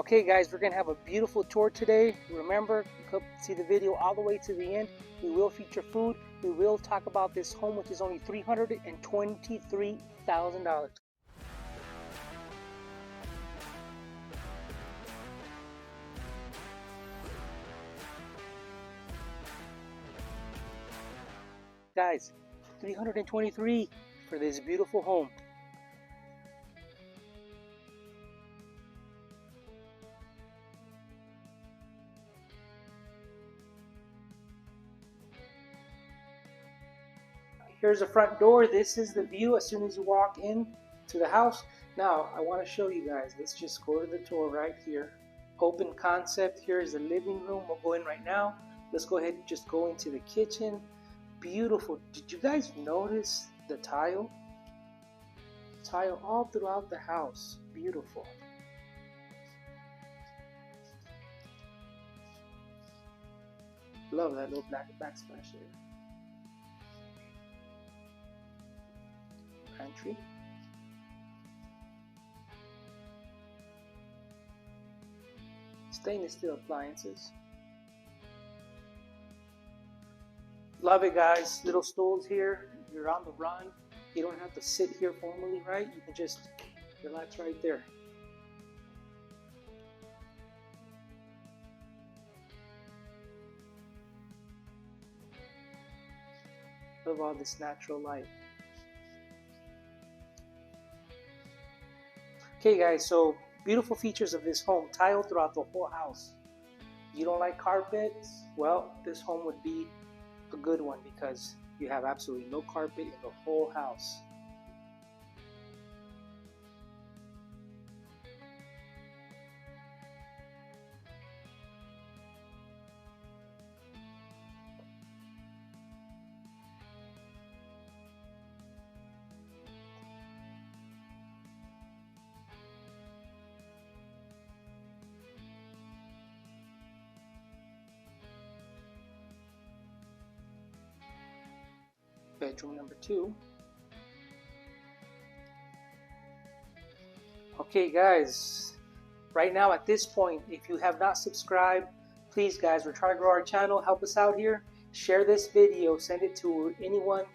Okay guys, we're going to have a beautiful tour today. Remember, see the video all the way to the end. We will feature food. We will talk about this home, which is only $323,000. Guys, $323,000 for this beautiful home. Here's the front door. This is the view as soon as you walk in to the house. Now, I want to show you guys. Let's just go to the tour right here. Open concept. Here is the living room. We'll go in right now. Let's go ahead and just go into the kitchen. Beautiful. Did you guys notice the tile? Tile all throughout the house. Beautiful. Love that little black backsplash there. Pantry. Stainless steel appliances. Love it, guys. Little stools here. You're on the run. You don't have to sit here formally, right? You can just relax right there. Love all this natural light. Okay guys, so beautiful features of this home, tile throughout the whole house. If you don't like carpets, well, this home would be a good one because you have absolutely no carpet in the whole house. Bedroom number 2. Okay guys, right now at this point, if you have not subscribed, please guys, we're trying to grow our channel. Help us out here. Share this video, send it to anyone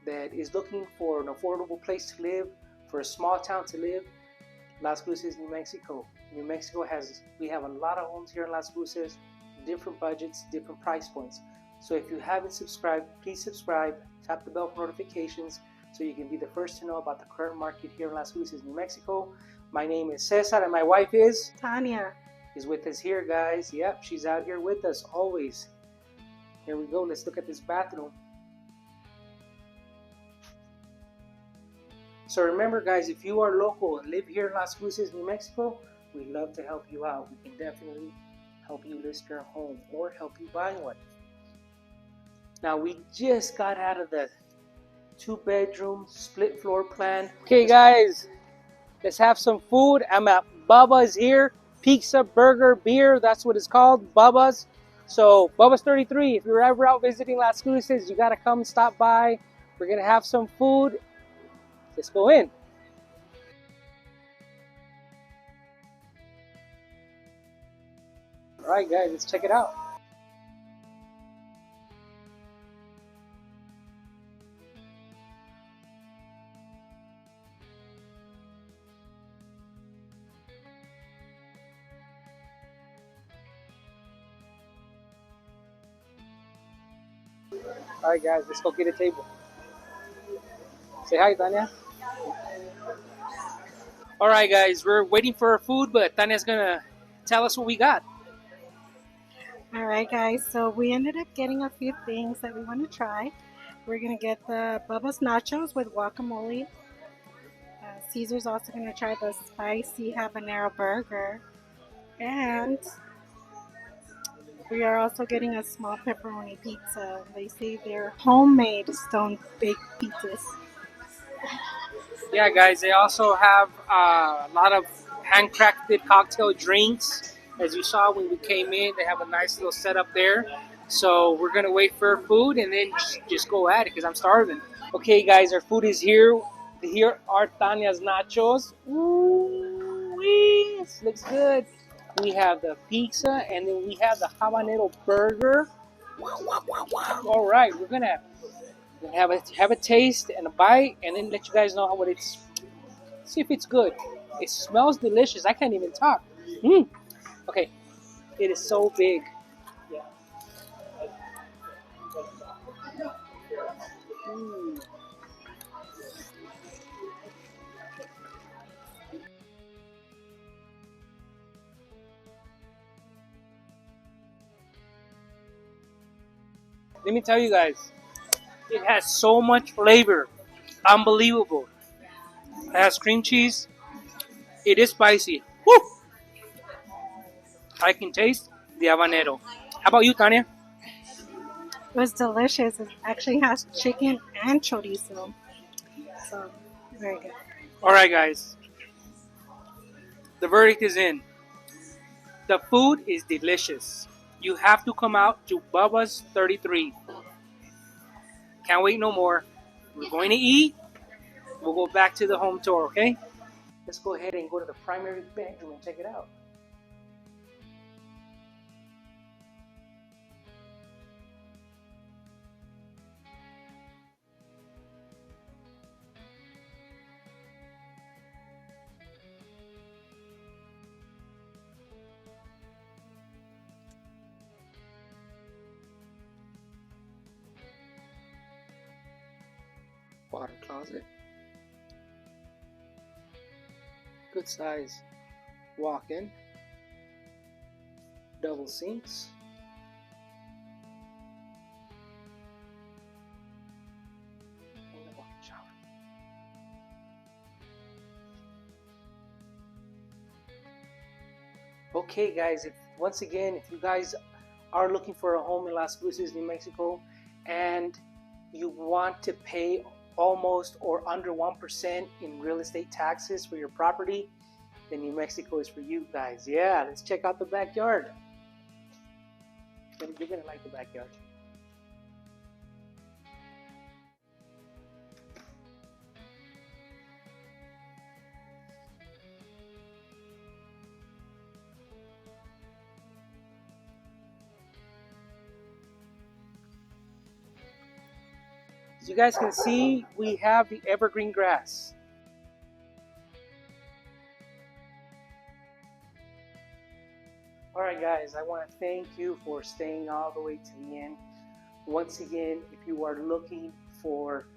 that is looking for an affordable place to live, for a small town to live. Las Cruces, New Mexico. New Mexico we have a lot of homes here in Las Cruces, different budgets, different price points. So if you haven't subscribed, please subscribe, tap the bell for notifications so you can be the first to know about the current market here in Las Cruces, New Mexico. My name is Cesar and my wife is Tanya. Is with us here, guys. Yep, she's out here with us always. Here we go. Let's look at this bathroom. So remember, guys, if you are local and live here in Las Cruces, New Mexico, we'd love to help you out. We can definitely help you list your home or help you buy one. Now we just got out of the 2-bedroom split floor plan. Okay guys, let's have some food. I'm at Bubba's here. Pizza, burger, beer, that's what it's called, Bubba's. So Bubba's 33, if you're ever out visiting Las Cruces, you gotta come stop by. We're gonna have some food. Let's go in. All right guys, let's check it out. All right, guys, let's go get a table. Say hi, Tanya. All right, guys, we're waiting for our food, but Tanya's gonna tell us what we got. All right, guys, so we ended up getting a few things that we want to try. We're going to get the Bubba's nachos with guacamole. Caesar's also going to try the spicy habanero burger. And we are also getting a small pepperoni pizza. They say they're homemade stone-baked pizzas. Yeah, guys, they also have a lot of handcrafted cocktail drinks. As you saw when we came in, they have a nice little setup there. So we're going to wait for our food and then just go at it because I'm starving. Okay, guys, our food is here. Here are Tanya's nachos. Ooh, this looks good. we have the pizza, and then we have the habanero burger. All right, we're gonna have a taste and a bite, and then let you guys know what it's. See if it's good. It smells delicious. I can't even talk. Okay, it is so big. Mm. Let me tell you guys, it has so much flavor. Unbelievable. It has cream cheese. It is spicy. Woo! I can taste the habanero. How about you, Tanya? It was delicious. It actually has chicken and chorizo. So, very good. All right, guys. The verdict is in. The food is delicious. You have to come out to Bubba's 33. Can't wait no more. We're going to eat. We'll go back to the home tour, okay? Let's go ahead and go to the primary bedroom and check it out. Water closet. Good size walk-in. Double sinks. And a walk-in shower. Okay, guys, once again, if you guys are looking for a home in Las Cruces, New Mexico, and you want to pay almost or under 1% in real estate taxes for your property, then New Mexico is for you guys. Yeah, let's check out the backyard. You're gonna like the backyard. As you guys can see, we have the evergreen grass. Alright guys, I want to thank you for staying all the way to the end. Once again, if you are looking for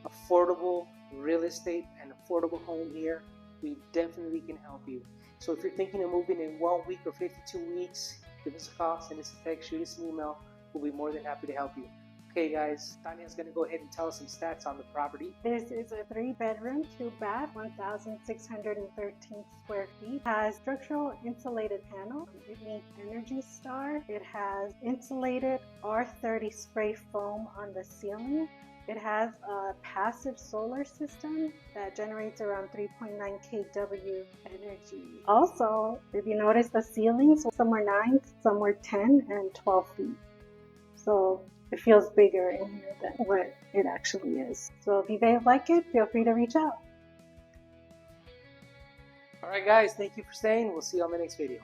affordable real estate and affordable home here, we definitely can help you. So if you're thinking of moving in 1 week or 52 weeks, give us a call, send us a text, shoot us an email. We'll be more than happy to help you. Okay guys, Tanya's going to go ahead and tell us some stats on the property. This is a 3-bedroom, 2-bath, 1,613 square feet. Has structural insulated panel. It meets Energy Star. It has insulated R30 spray foam on the ceiling. It has a passive solar system that generates around 3.9 kW energy. Also, if you notice the ceilings, some are 9, some are 10 and 12 feet. So it feels bigger in here than what it actually is. So if you guys like it, feel free to reach out. Alright guys, thank you for staying. We'll see you on the next video.